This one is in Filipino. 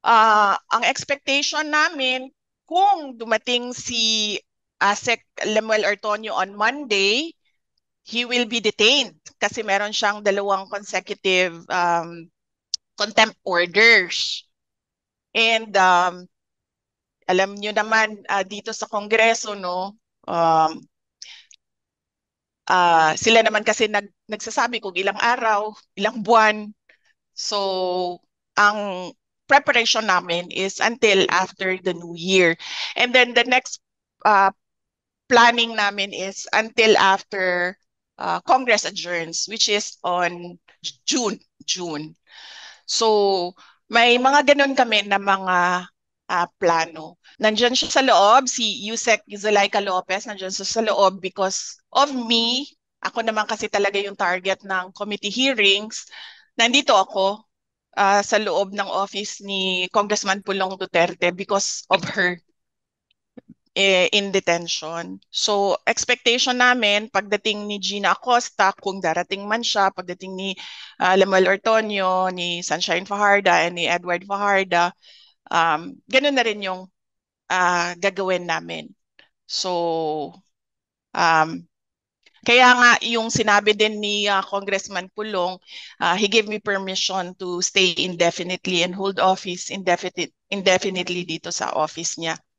Ang expectation namin, kung dumating si Asek Lemuel Ortonio on Monday, he will be detained kasi meron siyang dalawang consecutive contempt orders. And alam niyo naman dito sa Kongreso, no, um, sila naman kasi nagsasabi kung ilang araw, ilang buwan. So, ang preparation namin is until after the New Year. And then the next uh, planning namin is until after Congress adjourns, which is on June. June. So, may mga ganun kami na mga plano. Nandiyan siya sa loob, si Yusek Zulaika Lopez, nandiyan siya sa loob because of me. Ako naman kasi talaga yung target ng committee hearings. Nandito ako sa loob ng office ni Congressman Pulong Duterte because of her in detention. So, expectation namin, pagdating ni Gina Acosta, kung darating man siya, pagdating ni Lemuel Ortonio, ni Sunshine Fajarda, and ni Edward Fajarda, ganun na rin yung gagawin namin. So, um, kaya nga yung sinabi din ni Congressman Pulong, he gave me permission to stay indefinitely and hold office indefinitely dito sa office niya.